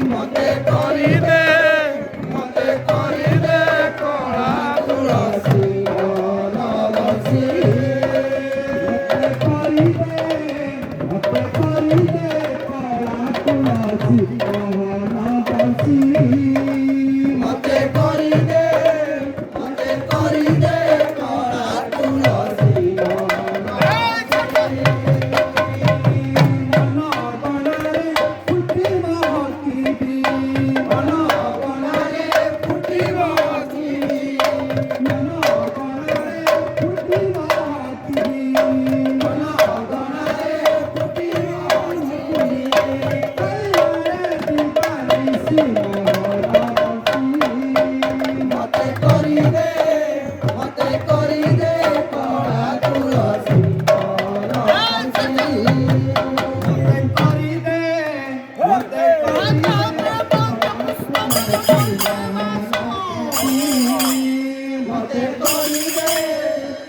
মতে করি দে কড়া তুলসী বনবাসী মতে করি দে কড়া তুলসী মতে করি দে কড়া তুলসী বনবাসী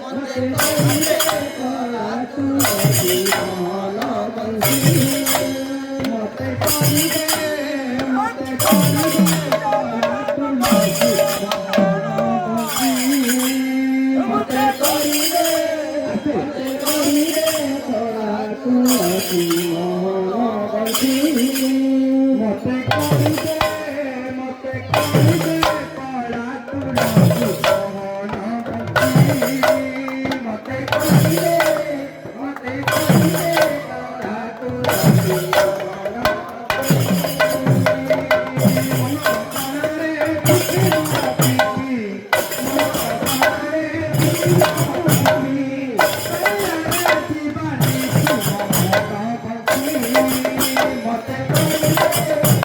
মতে করি দে কড়া তুলসী বনবাসী মতে করি দে মতে করি দে কড়া তুলসী বনবাসী মতে করি দে